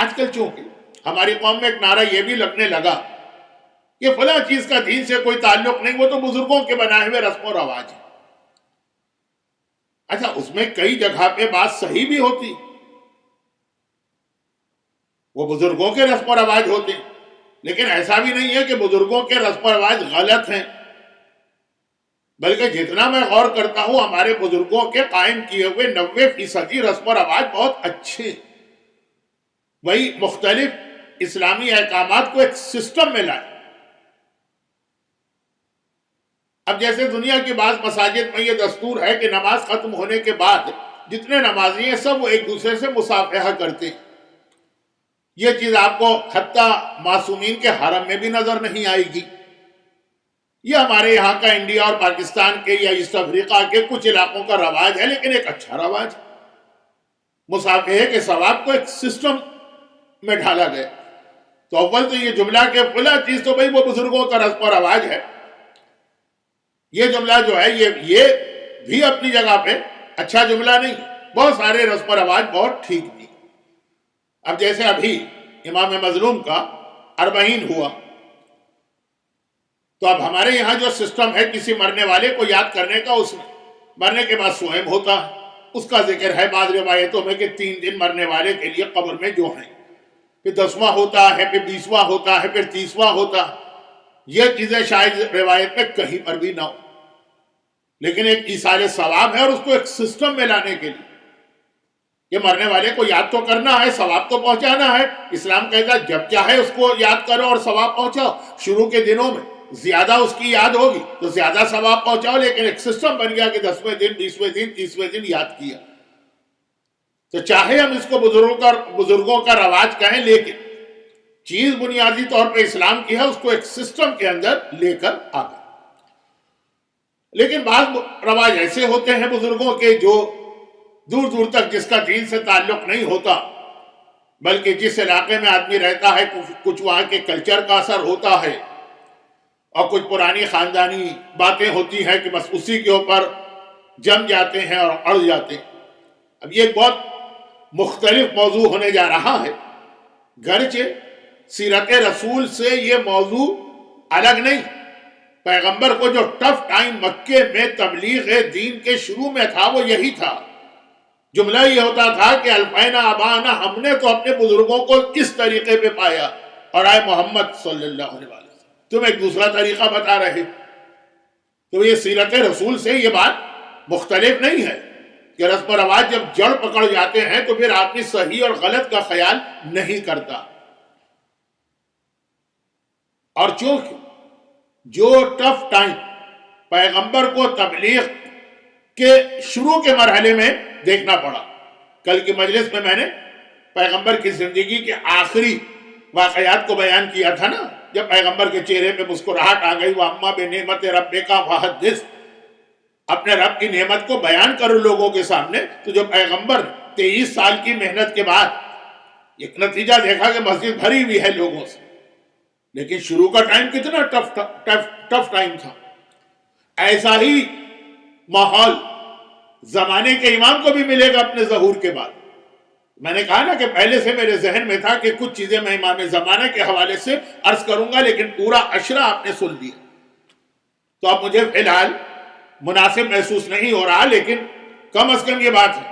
آج کل چونکہ ہماری قوم میں ایک نعرہ یہ بھی لگنے لگا کہ فلاں چیز کا دین سے کوئی تعلق نہیں، وہ تو بزرگوں کے بنائے ہوئے رسم و رواج ہیں۔ اچھا، اس میں کئی جگہ پہ بات صحیح بھی ہوتی، وہ بزرگوں کے رسم و رواج ہوتے، لیکن ایسا بھی نہیں ہے کہ بزرگوں کے رسم و رواج غلط ہیں، بلکہ جتنا میں غور کرتا ہوں ہمارے بزرگوں کے قائم کیے ہوئے 90% رسم و رواج بہت اچھے، وہی مختلف اسلامی احکامات کو ایک سسٹم میں لائے۔ اب جیسے دنیا کی بعض مساجد میں یہ دستور ہے کہ نماز ختم ہونے کے بعد جتنے نمازی ہیں سب وہ ایک دوسرے سے مصافحہ کرتے ہیں، یہ چیز آپ کو حتیٰ معصومین کے حرم میں بھی نظر نہیں آئے گی۔ یہ ہمارے یہاں کا انڈیا اور پاکستان کے یا ایسٹ افریقہ کے کچھ علاقوں کا رواج ہے، لیکن ایک اچھا رواج ہے۔ مصافحے کے ثواب کو ایک سسٹم میں ڈھالا گیا۔ تو اول تو یہ جملہ کہ فلاں چیز تو بھئی وہ بزرگوں کا رسم و رواج ہے، یہ جملہ جو ہے یہ بھی اپنی جگہ پہ اچھا جملہ نہیں، بہت سارے رسم و رواج بہت ٹھیک بھی۔ اب جیسے ابھی امام مظلوم کا 40 ہوا، تو اب ہمارے یہاں جو سسٹم ہے کسی مرنے والے کو یاد کرنے کا، اس میں مرنے کے بعد سوئم ہوتا ہے، اس کا ذکر ہے بعض روایتوں میں کہ 3 دن مرنے والے کے لیے قبر میں جو ہیں، پھر 10واں ہوتا ہے، پھر 20واں ہوتا ہے، پھر 30واں ہوتا ہے۔ یہ چیزیں شاید روایت میں کہیں پر بھی نہ ہو، لیکن ایک ایصال ثواب ہے، اور اس کو ایک سسٹم میں لانے کے لیے کہ مرنے والے کو یاد تو کرنا ہے، ثواب تو پہنچانا ہے۔ اسلام کہتا ہے جب چاہے اس کو یاد کرو اور ثواب پہنچاؤ۔ شروع کے دنوں میں زیادہ اس کی یاد ہوگی تو زیادہ ثواب پہنچاؤ، لیکن ایک سسٹم بن گیا کہ 10ویں دن، 20ویں دن، 30ویں دن یاد کیا۔ تو چاہے ہم اس کو بزرگوں کا رواج کہیں، لیکن چیز بنیادی طور پہ اسلام کی ہے، اس کو ایک سسٹم کے اندر لے کر آ گئے۔ لیکن بعض رواج ایسے ہوتے ہیں بزرگوں کے جو دور دور تک جس کا دین سے تعلق نہیں ہوتا، بلکہ جس علاقے میں آدمی رہتا ہے کچھ وہاں کے کلچر کا اثر ہوتا ہے، اور کچھ پرانی خاندانی باتیں ہوتی ہیں کہ بس اسی کے اوپر جم جاتے ہیں اور اڑ جاتے ہیں۔ اب یہ بہت مختلف موضوع ہونے جا رہا ہے، گرچہ سیرت رسول سے یہ موضوع الگ نہیں۔ پیغمبر کو جو ٹف ٹائم مکے میں تبلیغ دین کے شروع میں تھا وہ یہی تھا۔ جملہ یہ ہوتا تھا کہ الفینا ابانا، ہم نے تو اپنے بزرگوں کو اس طریقے پہ پایا، اور آئے محمد صلی اللہ علیہ وسلم تم ایک دوسرا طریقہ بتا رہے۔ تو یہ سیرت رسول سے یہ بات مختلف نہیں ہے کہ رسم و رواج جب جڑ پکڑ جاتے ہیں تو پھر آدمی صحیح اور غلط کا خیال نہیں کرتا۔ اور چونکہ جو ٹف ٹائم پیغمبر کو تبلیغ کے شروع کے مرحلے میں دیکھنا پڑا، کل کی مجلس میں نے پیغمبر کی زندگی کے آخری واقعات کو بیان کیا تھا نا، جب پیغمبر کے چہرے پہ مسکراہٹ آ گئی، وَأَمَّا بِنِعْمَتِ رَبِّكَ فَحَدِّثْ، اپنے رب کی نعمت کو بیان کرو لوگوں کے سامنے۔ تو جو پیغمبر 23 سال کی محنت کے بعد ایک نتیجہ دیکھا کہ مسجد بھری ہوئی ہے لوگوں سے، لیکن شروع کا ٹائم کتنا ٹف ٹائم تھا۔ ایسا ہی ماحول زمانے کے امام کو بھی ملے گا اپنے ظہور کے بعد۔ میں نے کہا نا کہ پہلے سے میرے ذہن میں تھا کہ کچھ چیزیں میں امام زمانہ کے حوالے سے عرض کروں گا، لیکن پورا عشرہ آپ نے سن لیا، تو اب مجھے فی الحال مناسب محسوس نہیں ہو رہا، لیکن کم از کم یہ بات ہے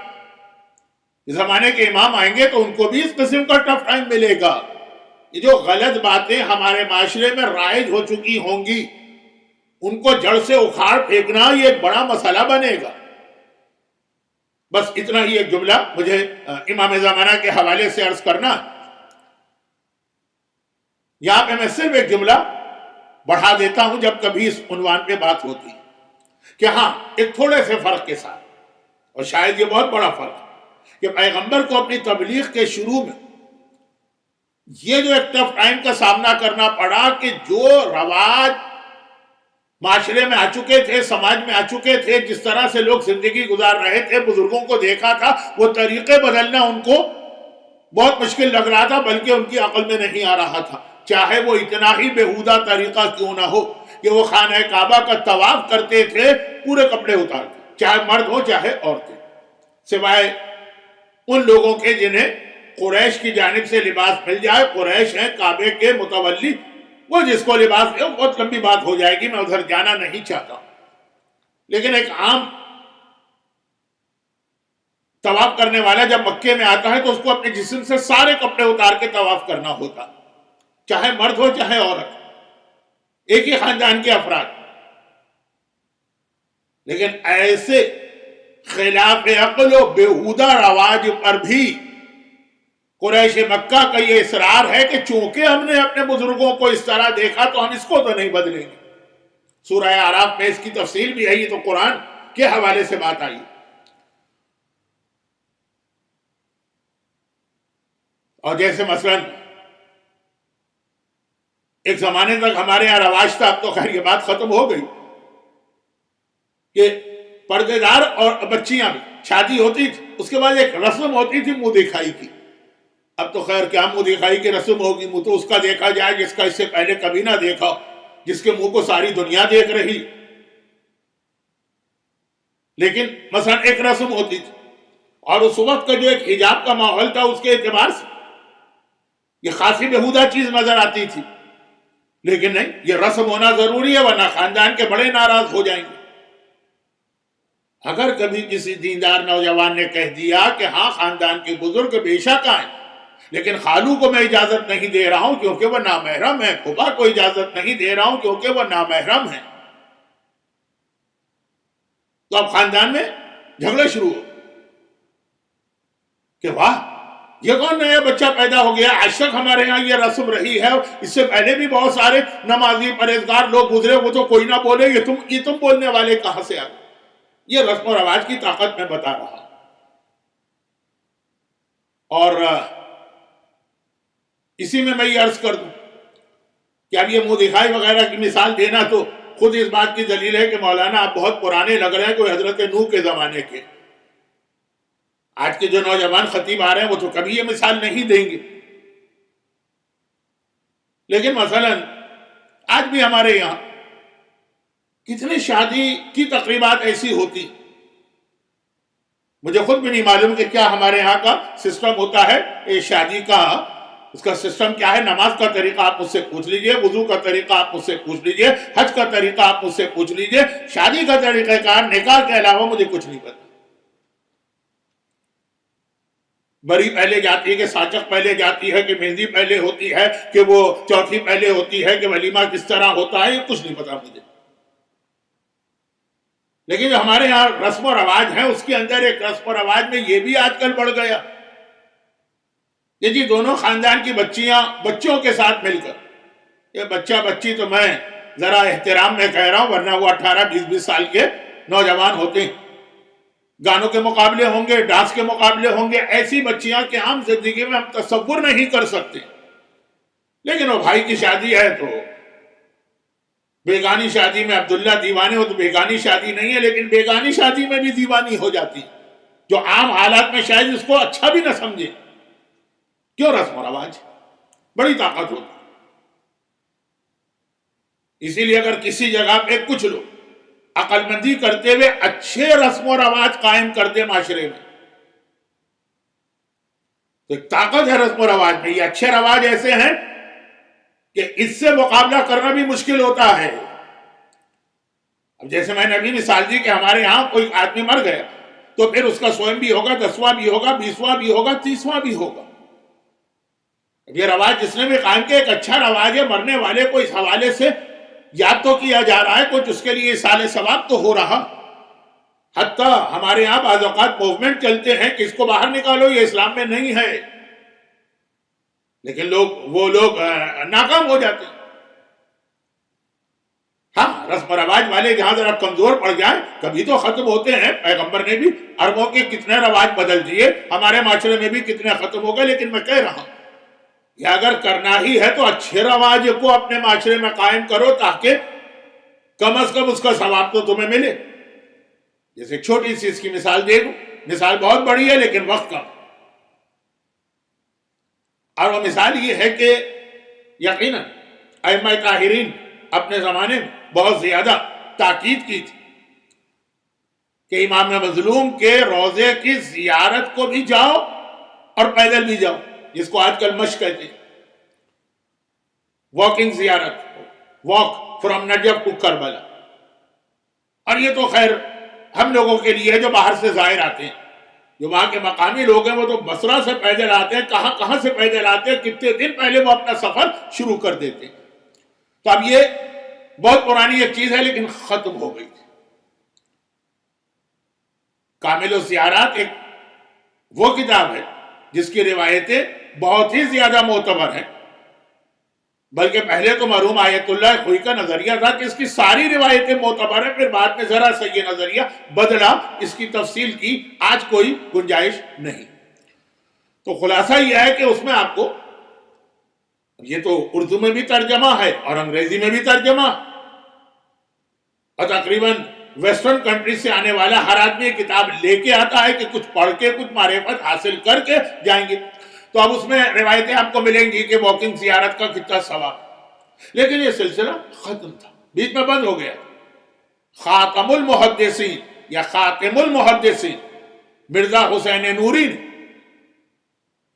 کہ زمانے کے امام آئیں گے تو ان کو بھی اس قسم کا ٹف ٹائم ملے گا۔ یہ جو غلط باتیں ہمارے معاشرے میں رائج ہو چکی ہوں گی، ان کو جڑ سے اکھاڑ پھینکنا یہ ایک بڑا مسئلہ بنے گا۔ بس اتنا ہی ایک جملہ مجھے امام زمانہ کے حوالے سے عرض کرنا۔ یہاں پہ میں صرف ایک جملہ بڑھا دیتا ہوں جب کبھی اس عنوان پہ بات ہوتی ہے، کہ ہاں ایک تھوڑے سے فرق کے ساتھ، اور شاید یہ بہت بڑا فرق ہے، کہ پیغمبر کو اپنی تبلیغ کے شروع میں یہ جو ایک ٹف ٹائم کا سامنا کرنا پڑا کہ جو رواج معاشرے میں آ چکے تھے، سماج میں آ چکے تھے، جس طرح سے لوگ زندگی گزار رہے تھے، بزرگوں کو دیکھا تھا، وہ طریقے بدلنا ان کو بہت مشکل لگ رہا تھا، بلکہ ان کی عقل میں نہیں آ رہا تھا، چاہے وہ اتنا ہی بےہودہ طریقہ کیوں نہ ہو کہ وہ خانہ کعبہ کا طواف کرتے تھے پورے کپڑے اتار کے، چاہے مرد ہو چاہے عورتیں، سوائے ان لوگوں کے جنہیں قریش کی جانب سے لباس مل جائے، قریش ہیں کعبے کے متولی، وہ جس کو لباس دے، بہت لمبی بات ہو جائے گی، میں ادھر جانا نہیں چاہتا ہوں۔ لیکن ایک عام طواف کرنے والا جب مکے میں آتا ہے تو اس کو اپنے جسم سے سارے کپڑے اتار کے طواف کرنا ہوتا، چاہے مرد ہو چاہے عورت، ایک ہی خاندان کے افراد۔ لیکن ایسے خلاف عقل و بیہودہ رواج پر بھی قریش مکہ کا یہ اصرار ہے کہ چونکہ ہم نے اپنے بزرگوں کو اس طرح دیکھا تو ہم اس کو تو نہیں بدلیں گے۔ سورہ اعراف میں اس کی تفصیل بھی ہے، یہ تو قرآن کے حوالے سے بات آئی۔ اور جیسے مثلا ایک زمانے تک ہمارے یہاں رواج تھا، اب تو خیر یہ بات ختم ہو گئی، کہ پردے دار اور بچیاں بھی شادی ہوتی تھی، اس کے بعد ایک رسم ہوتی تھی منہ دکھائی کی۔ اب تو خیر کیا منہ دکھائی کی رسم ہوگی، منہ تو اس کا دیکھا جائے جس کا اس سے پہلے کبھی نہ دیکھا، جس کے منہ کو ساری دنیا دیکھ رہی۔ لیکن مثلا ایک رسم ہوتی تھی، اور اس وقت کا جو ایک حجاب کا ماحول تھا اس کے اعتبار سے یہ خاصی بہودہ چیز نظر آتی تھی۔ لیکن نہیں، یہ رسم ہونا ضروری ہے ورنہ خاندان کے بڑے ناراض ہو جائیں گے۔ اگر کبھی کسی دیندار نوجوان نے کہہ دیا کہ ہاں خاندان کے بزرگ بے شک آئیں، لیکن خالو کو میں اجازت نہیں دے رہا ہوں کیونکہ وہ نامحرم ہے، پھوپھا کو اجازت نہیں دے رہا ہوں کیونکہ وہ نامحرم ہے، تو اب خاندان میں جھگڑے شروع ہو کہ واہ یہ کون نیا بچہ پیدا ہو گیا، آج تک ہمارے ہاں یہ رسم رہی ہے، اس سے پہلے بھی بہت سارے نمازی پرہیزگار لوگ گزرے، وہ تو کوئی نہ بولے، یہ تم بولنے والے کہاں سے آ گئے؟ یہ رسم و رواج کی طاقت میں بتا رہا ہوں۔ اور اسی میں یہ عرض کر دوں کہ اب یہ منہ دکھائی وغیرہ کی مثال دینا تو خود اس بات کی دلیل ہے کہ مولانا آپ بہت پرانے لگ رہے ہیں، کوئی حضرت نوح کے زمانے کے۔ آج کے جو نوجوان خطیب آ رہے ہیں وہ تو کبھی یہ مثال نہیں دیں گے۔ لیکن مثلا آج بھی ہمارے یہاں کتنی شادی کی تقریبات ایسی ہوتی، مجھے خود بھی نہیں معلوم کہ کیا ہمارے یہاں کا سسٹم ہوتا ہے شادی کا، اس کا سسٹم کیا ہے۔ نماز کا طریقہ آپ مجھ سے پوچھ لیجئے، وضو کا طریقہ آپ مجھ سے پوچھ لیجئے، حج کا طریقہ آپ مجھ سے پوچھ لیجئے، شادی کا طریقہ کار نکاح کے علاوہ مجھے کچھ نہیں پتا۔ بری پہلے جاتی ہے کہ ساچک پہلے جاتی ہے کہ مہندی پہلے ہوتی ہے کہ وہ چوتھی پہلے ہوتی ہے کہ ولیمہ کس طرح ہوتا ہے، یہ کچھ نہیں پتا مجھے۔ لیکن جو ہمارے یہاں رسم و رواج ہیں اس کے اندر ایک رسم و رواج میں یہ بھی آج کل بڑھ گیا کہ جی دونوں خاندان کی بچیاں بچوں کے ساتھ مل کر، یہ بچہ بچی تو میں ذرا احترام میں کہہ رہا ہوں ورنہ وہ 18-20 سال کے نوجوان ہوتے ہیں، گانوں کے مقابلے ہوں گے، ڈانس کے مقابلے ہوں گے، ایسی بچیاں کہ عام زندگی میں ہم تصور نہیں کر سکتے۔ لیکن وہ بھائی کی شادی ہے تو بیگانی شادی میں عبداللہ دیوانے ہو تو بیگانی شادی نہیں ہے، لیکن بیگانی شادی میں بھی دیوانی ہو جاتی، جو عام حالات میں شاید اس کو اچھا بھی نہ سمجھے۔ کیوں؟ رسم و رواج بڑی طاقت ہوتی۔ اسی لیے اگر کسی جگہ پہ کچھ لوگ عقل مندی کرتے ہوئے اچھے رسم و رواج قائم کرتے معاشرے میں تو ایک طاقت ہے رسم و رواج میں۔ یہ اچھے رواج ایسے ہیں کہ اس سے مقابلہ کرنا بھی مشکل ہوتا ہے۔ اب جیسے میں نے ابھی مثال دی کہ ہمارے ہاں کوئی آدمی مر گیا تو پھر اس کا سوئم بھی ہوگا، 10واں بھی ہوگا، 20واں بھی ہوگا، 30واں بھی ہوگا۔ یہ رواج جس نے بھی قائم کیا ایک اچھا رواج ہے، مرنے والے کو اس حوالے سے یاد تو کیا جا رہا ہے، کچھ اس کے لیے سال ثواب تو ہو رہا۔ حتیٰ ہمارے یہاں بعض اوقات موومنٹ چلتے ہیں کہ اس کو باہر نکالو، یہ اسلام میں نہیں ہے، لیکن وہ لوگ ناکام ہو جاتے ہیں۔ ہاں رسم و رواج والے جہاں ذرا کمزور پڑ جائیں کبھی تو ختم ہوتے ہیں، پیغمبر نے بھی عربوں کے کتنے رواج بدل دیے، ہمارے معاشرے میں بھی کتنے ختم ہو گئے، لیکن میں کہہ رہا ہوں کہ اگر کرنا ہی ہے تو اچھے رواج کو اپنے معاشرے میں قائم کرو تاکہ کم از کم اس کا ثواب تو تمہیں ملے۔ جیسے ایک چھوٹی سی اس کی مثال دے دوں، مثال بہت بڑی ہے لیکن وقت کم، اور وہ مثال یہ ہے کہ یقیناً ائمہ طاہرین اپنے زمانے میں بہت زیادہ تاکید کی تھی کہ امام مظلوم کے روضے کی زیارت کو بھی جاؤ اور پیدل بھی جاؤ، جس کو آج کل مشق کہتے ہیں، واکنگ زیارت، walk from Najaf to Karbala. اور یہ تو خیر ہم لوگوں کے لیے جو باہر سے زائر آتے ہیں، جو وہاں کے مقامی لوگ ہیں وہ تو بصرہ سے پیدل آتے ہیں، کہاں کہاں سے پیدل آتے ہیں، کتنے دن پہلے وہ اپنا سفر شروع کر دیتے ہیں۔ تو اب یہ بہت پرانی ایک چیز ہے لیکن ختم ہو گئی۔ کامل الزیارات ایک وہ کتاب ہے جس کی روایتیں بہت ہی زیادہ معتبر ہیں، بلکہ پہلے تو مرحوم آیت اللہ خوئی کا نظریہ تھا کہ اس کی ساری روایتیں معتبر ہیں، پھر بعد میں ذرا سا یہ نظریہ بدلا، اس کی تفصیل کی آج کوئی گنجائش نہیں۔ تو خلاصہ یہ ہے کہ اس میں آپ کو، یہ تو اردو میں بھی ترجمہ ہے اور انگریزی میں بھی ترجمہ، اور تقریباً ویسٹرن کنٹری سے آنے والا ہر آدمی یہ کتاب لے کے آتا ہے کہ کچھ پڑھ کے کچھ معرفت حاصل کر کے جائیں گے۔ تو اب اس میں روایتیں آپ کو ملیں گی کہ واکنگ زیارت کا کتنا ثواب، لیکن یہ سلسلہ ختم تھا، بیچ میں بند ہو گیا۔ خاتم المحدثین یا خاتم المحدثین مرزا حسین نوری نے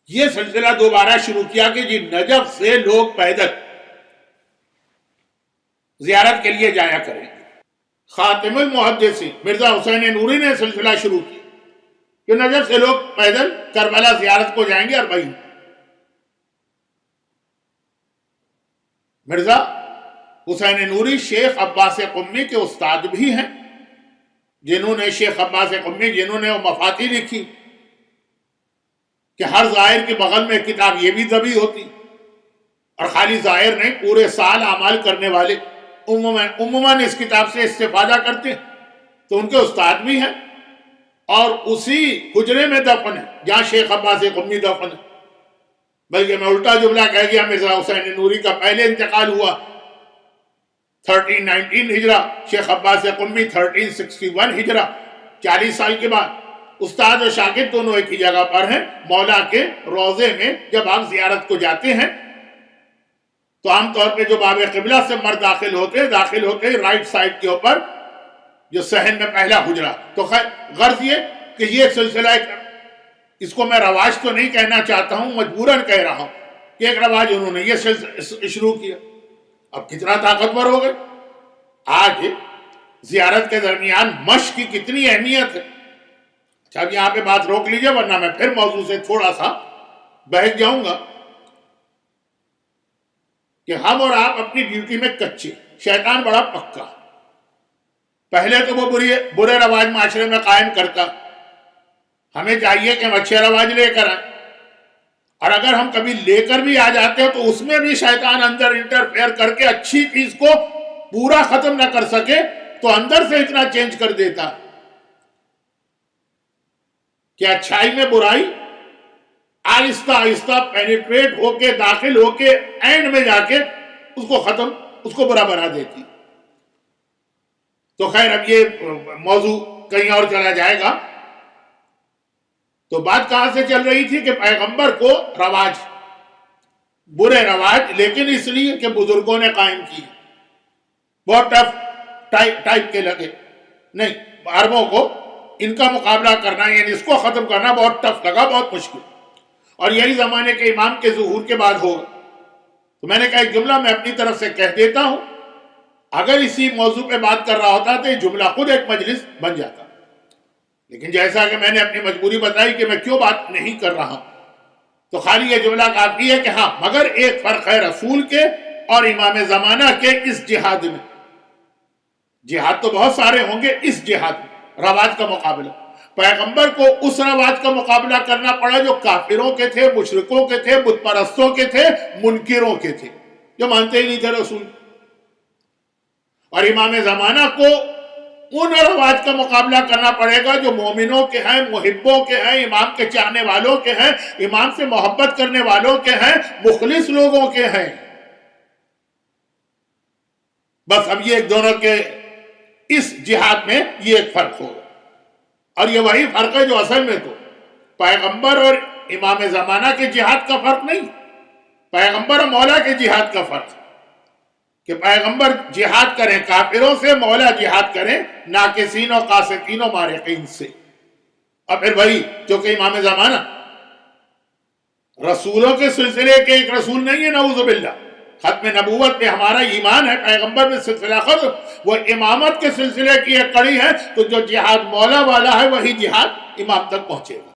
یہ سلسلہ دوبارہ شروع کیا کہ جی نجف سے لوگ پیدل زیارت کے لیے جایا کریں۔ خاتم المحدثین مرزا حسین نوری نے سلسلہ شروع کیا کہ نجف سے لوگ پیدل کربلا زیارت کو جائیں گے، اور بھائی مرزا حسین نوری شیخ عباس قمی کے استاد بھی ہیں، جنہوں نے شیخ عباس قمی جنہوں نے وہ مفاتیح لکھی کہ ہر زائر کے بغل میں کتاب یہ بھی دبی ہوتی، اور خالی زائر نہیں، پورے سال اعمال کرنے والے عموماً اس کتاب سے استفادہ کرتے ہیں۔ تو ان کے استاد بھی ہیں، اور اسی حجرے میں دفن ہے جہاں شیخ عباس قمی دفن ہے۔ بلکہ میں الٹا جملہ کہہ گیا، مرزا حسین نوری کا پہلے انتقال ہوا 1319 ہجرہ، شیخ عباس قمی 1361 ہجرہ، 40 سال کے بعد۔ استاد اور شاگرد دونوں ایک ہی جگہ پر ہیں، مولا کے روضے میں جب آپ زیارت کو جاتے ہیں تو عام طور پہ جو باب قبلہ سے مرد داخل ہوتے رائٹ سائڈ کے اوپر جو صحن میں پہلا حجرہ۔ تو خیر غرض یہ کہ یہ سلسلہ اس کو میں رواج تو نہیں کہنا چاہتا ہوں، مجبوراً کہہ رہا ہوں کہ ایک رواج انہوں نے یہ شروع کیا۔ اب کتنا طاقتور ہو گئے، آج زیارت کے درمیان مشق کی کتنی اہمیت ہے۔ اچھا اب یہاں پہ بات روک لیجئے ورنہ میں پھر موضوع سے تھوڑا سا بہک جاؤں گا کہ ہم اور آپ اپنی ڈیوٹی میں کچے، شیطان بڑا پکا۔ پہلے تو وہ برے رواج معاشرے میں قائم کرتا، ہمیں چاہیے کہ ہم اچھے رواج لے کر آئیں، اور اگر ہم کبھی لے کر بھی آ جاتے ہیں تو اس میں بھی شیطان اندر انٹرفیئر کر کے اچھی چیز کو پورا ختم نہ کر سکے تو اندر سے اتنا چینج کر دیتا کہ اچھائی میں برائی آہستہ آہستہ پینیٹریٹ ہو کے داخل ہو کے اینڈ میں جا کے اس کو برا بنا دیتی۔ تو خیر اب یہ موضوع کہیں اور چلا جائے گا۔ تو بات کہاں سے چل رہی تھی کہ پیغمبر کو رواج، برے رواج، لیکن اس لیے کہ بزرگوں نے قائم کی، بہت ٹف ٹائپ کے لگے، نہیں عربوں کو ان کا مقابلہ کرنا یعنی اس کو ختم کرنا بہت ٹف لگا، بہت مشکل، اور یہی زمانے کے امام کے ظہور کے بعد ہوگا۔ تو میں نے کہا ایک جملہ میں اپنی طرف سے کہہ دیتا ہوں، اگر اسی موضوع پہ بات کر رہا ہوتا تو یہ جملہ خود ایک مجلس بن جاتا، لیکن جیسا کہ میں نے اپنی مجبوری بتائی کہ میں کیوں بات نہیں کر رہا تو خالی یہ جملہ کافی ہے کہ ہاں مگر ایک فرق ہے رسول کے اور امام زمانہ کے اس جہاد میں۔ جہاد تو بہت سارے ہوں گے، اس جہاد میں رواج کا مقابلہ، پیغمبر کو اس رواج کا مقابلہ کرنا پڑا جو کافروں کے تھے، مشرکوں کے تھے، بت پرستوں کے تھے، منکروں کے تھے، جو مانتے ہی نہیں تھے رسول۔ اور امام زمانہ کو ان رواج کا مقابلہ کرنا پڑے گا جو مومنوں کے ہیں، محبوں کے ہیں، امام کے چاہنے والوں کے ہیں، امام سے محبت کرنے والوں کے ہیں، مخلص لوگوں کے ہیں۔ بس اب یہ ایک دونوں کے اس جہاد میں یہ ایک فرق ہوگا، اور یہ وہی فرق ہے جو اصل میں تو پیغمبر اور امام زمانہ کے جہاد کا فرق نہیں، پیغمبر اور مولا کے جہاد کا فرق کہ پیغمبر جہاد کریں کافروں سے، مولا جہاد کریں ناقصین و قاسطین و مارقین سے۔ اور پھر وہی جو کہ امام زمانہ رسولوں کے سلسلے کے ایک رسول نہیں ہے نعوذ باللہ. ختم نبوت پہ ہمارا ایمان ہے، پیغمبر میں سلسلہ ختم، وہ امامت کے سلسلے کی ایک کڑی ہے. تو جو جہاد مولا والا ہے وہی جہاد امام تک پہنچے گا.